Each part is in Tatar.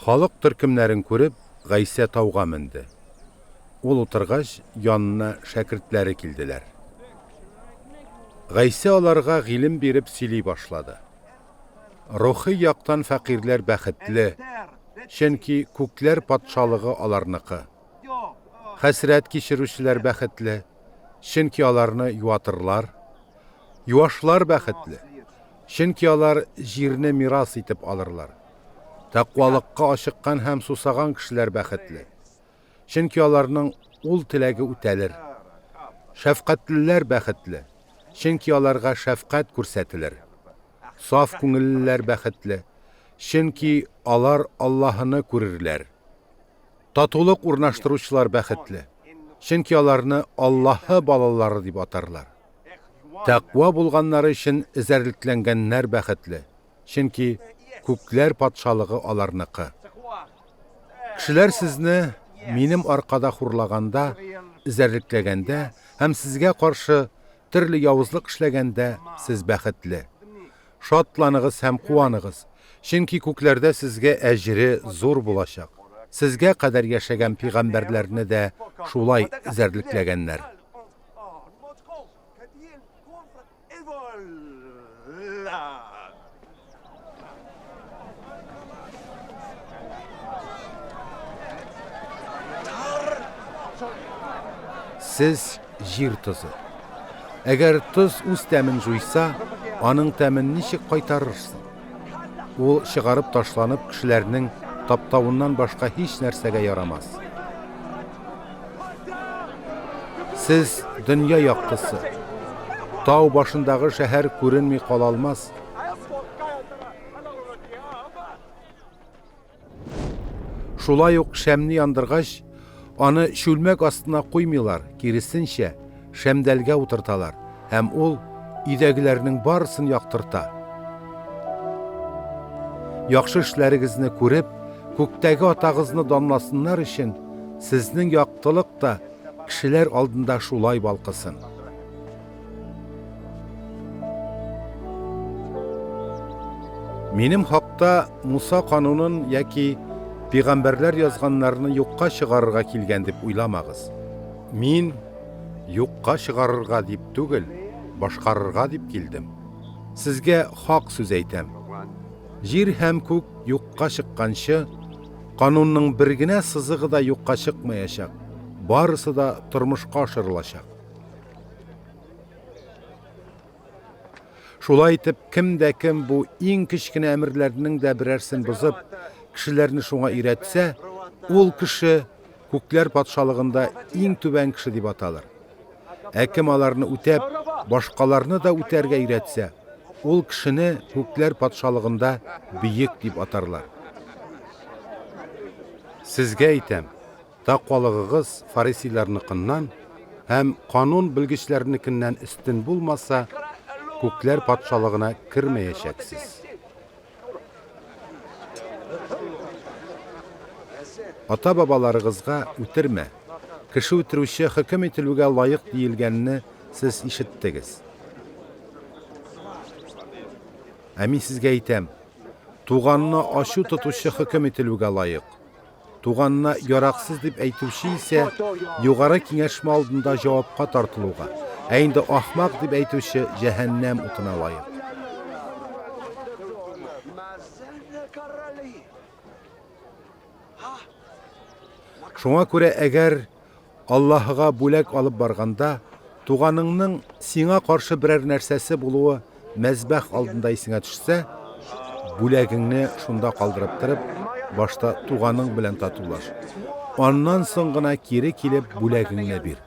Халык төркемнәрен күреп, Гайса тауга менде. Ул утыргач, янына шәкертләре килделәр. Гайса аларга гыйлем биреп сөйли башлады. Рухи яктан фәкыйрьләр бәхетле, чөнки күкләр патшалыгы аларныкы. Хәсрәт кичерүчеләр бәхетле, чөнки аларны юатырлар. Юашлар бәхетле, чөнки алар җирне мирас итеп алырлар. Тәкъвалыкка ашыккан һәм сусаган кешеләр бәхетле, чөнки аларның ул теләге үтәлер. Шәфкатьлеләр бәхетле, чөнки аларга шәфкать күрсәтелер. Саф күңеллеләр бәхетле, чөнки алар Аллаһыны күрерләр. Татулык урнаштыручылар бәхетле, чөнки аларны Аллаһы балалары дип атарлар. Тәкъва булганнары өчен эзәрлекләнгәннәр бәхетле, чөнки күкләр патшалыгы аларныкы. Кешеләр сезне минем аркада хурлаганда, эзәрлекләгәндә һәм сезгә каршы төрле явызлык эшләгәндә сез бәхетле. Шатланыгыз һәм куаныгыз, чөнки күкләрдә сезгә әҗре зур булачак. Сезгә кадәр яшәгән пигамбәрләрне дә шулай эзәрлекләгәннәр. Сез җир тузы. Әгәр туз үз тәмен жуйса, аның тәмен ничек кайтарырсың? Ул чыгарып ташланып кешеләрнең таптавыннан башка һич нәрсәгә ярамас. Сез дөнья яктысы. Тау башындагы шәһәр күренми кала алмас. Шулай ук шәмне яндыргач, аны шүлмәк астына куймыйлар, киресенчә, шәмдәлгә утырталар, һәм ул өйдәгеләрнең барысын яктырта. Яхшы эшләрегезне күреп, күктәге атагызны данласыннар өчен, сезнең яктылык та кешеләр алдында шулай балкысын. Минем хакта Муса канунын яки пигамбәрләр язганнарны юкка чыгарырга килгән дип уйламагыз. Мин юкка чыгарырга дип түгел, башкарырга дип килдем. Сезгә хак сүз әйтәм. Җир һәм күк юкка чыкканчы, канунның бер генә сызыгы да юкка чыкмаячак. Барысы да тормышка ашырылачак. Шулай итеп, кем бу иң кечкенә әмерләрнең дә берәрсен бозып, кешеләрне шуңа өйрәтсә, ул кеше күкләр патшалыгында иң түбән кеше дип аталыр. Кем аларны үтәп, башкаларны да үтәргә өйрәтсә, ул кешене күкләр патшалыгында биек дип атарлар. Сезгә әйтәм, тақвалыгыгыз фарисиларныкыннан һәм канун белгечләрнекеннән өстен булмаса, күкләр патшалыгына кермәячәксез. Ата-бабаларыгызга үтермә. Кеше үтерүче хөкем ителүгә лаек диелгәнне сез ишеттегез. Мин сезгә әйтәм, туганны ачу тотучы хөкем ителүгә лаек. Туганны яраксыз дип әйтүче исә югары киңәшмә алдында җавапка тартылуга, инде ахмак дип әйтүче җәһәннәм утына лаек. Шуңа күрә әгәр Аллаһыга бүләк алып барганда, туганыңның сиңа каршы берәр нәрсәсе булуы мәзбәх алдында исеңә төшсә, бүләгеңне шунда калдырып торып, башта туганың белән татулаш. Аннан соң гына кире килеп бүләгеңне бир.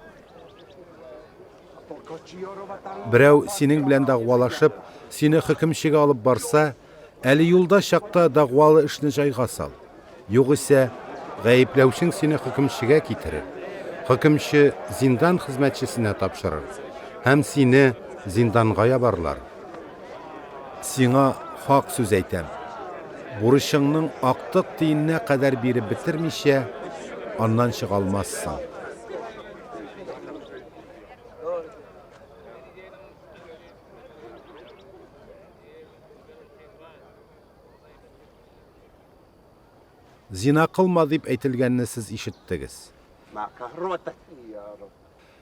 Берәү синең белән дагъвалашып, сине хөкемчегә алып барса, әле юлда чакта дагъвалы эшне җайга сал. Югыйсә, гаепләүчең сине хөкемчегә китерер. Хөкемче зиндан хезмәтчесенә тапшырыр һәм сине зинданга ябарлар. Сиңа хак сүз әйтәм. Бурычыңның актык тиененә кадәр биреп бетермичә, аннан чыга алмассың. Зина кылма дип әйтелгәнне сез ишеттегез.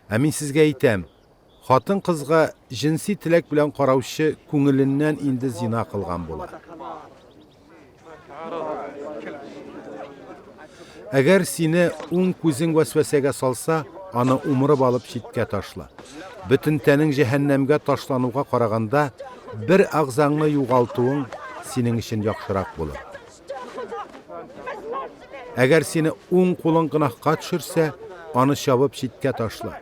Ә мин сезгә әйтәм, хатын кызга jinsi теләк белән караучы күңеленнән инде зина кылган була. Әгәр сине уң күзең вәсвәсәгә салса, аны умырып алып читкә ташла. Бөтен тәнең җәһәннәмгә ташлануга караганда, бер агзаңны югалтуың синең өчен яхшырак булыр. Әгәр сине уң кулың гынахка төшерсә, аны чабып читкә ташла.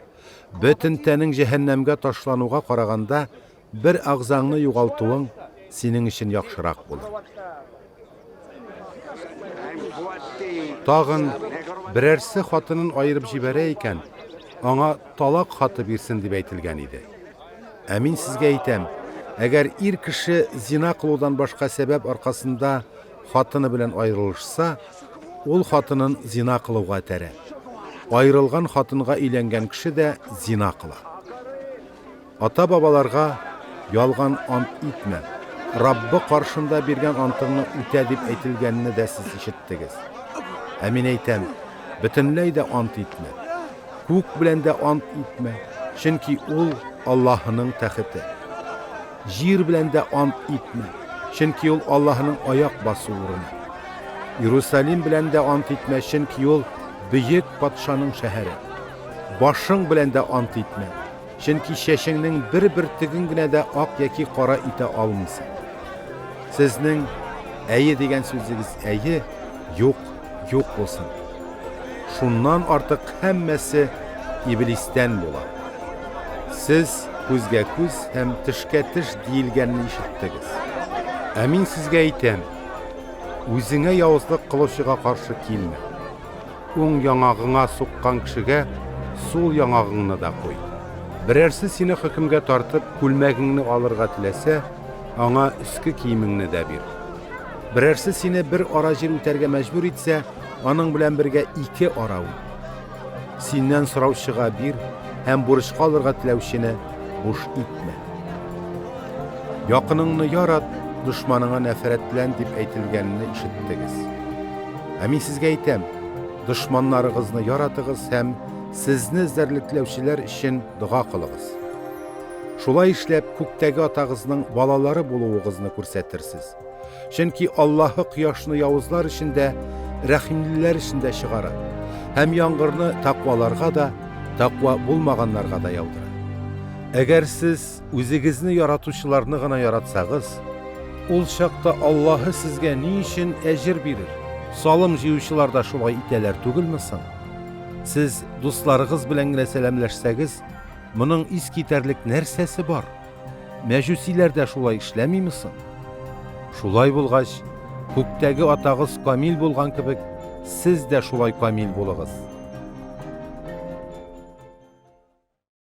Бөтен тәнең җәһәннәмгә ташлануга караганда, бер агзаңны югалтуың синең өчен яхшырак булыр. Тагын берәрсе хатынын айырып җибәрә икән, аңа талак хаты бирсен дип әйтелгән иде. Ә мин сезгә әйтәм, әгәр ир кеше зина кылудан башка сәбәп аркасында хатыны белән айрылышса, ул хатынын зина кылуга тәрә. Айрылган хатынга өйләнгән кеше дә зина кыла. Ата-бабаларга ялган ант итмә. Раббы каршында биргән антыңны үтә дип әйтелгәнне дә сез ишеттегез. Ә мин әйтәм, бөтенләй дә ант итмә. Күк белән дә ант итмә, чөнки ул Аллаһының тәхете. Җир белән дә ант итмә, чөнки ул Аллаһның аяк басу урыны. Иерусалим белән дә ант итмә, чөнки ул бөек патшаның шәһәре. Башың белән дә ант итмә, чөнки чәчеңнең бер теген генә дә ак яки кара итә алмыйсың. Сезнең әйе дигән сүзегез әйе, юк булсын. Шуннан артык һәммәсе иблистән була. Сез күзгә күз һәм тешкә теш диелгәнне ишеттегез. Ә мин сезгә әйтәм, үзеңә явызлык кылучыга каршы килмә. Уң яңагыңа суккан кешегә сул яңагыңны да куй. Берәрсе сине хөкемгә тартып, күлмәгеңне алырга теләсә, аңа өске киемеңне дә бир. Берәрсе сине бер ара җир үтәргә мәҗбүр итсә, аның белән бергә 2 ара үт. Синнән сораучыга бир һәм бурычка алырга теләүчене буш итмә. Якыныңны ярат, дошманыңа нәфрәтлән дип әйтелгәнне ишеттегез. Ә мин сезгә әйтәм, дошманнарыгызны яратыгыз һәм сезне эзәрлекләүчеләр өчен дуга кылыгыз. Шулай эшләп, күктәге атагызның балалары булуыгызны күрсәтерсез. Чөнки Аллаһы кояшны явызлар эчендә, рәхимлеләр эчендә чыгара, һәм яңгырны тақваларга да, тақва булмаганнарга да яудыра. Әгәр сез үзегезне яратучыларны гына яратсагыз, ул чакта Аллаһы сезгә ни өчен әҗер бирер? Салым җыючылар да шулай итәләр түгелме соң? Сез дусларыгыз белән генә сәламләшсәгез, моның искитәрлек нәрсәсе бар? Мәҗүсиләр дә шулай эшләмиме соң? Шулай булгач, күктәге атагыз камил булган кебек, сез дә шулай камил булыгыз.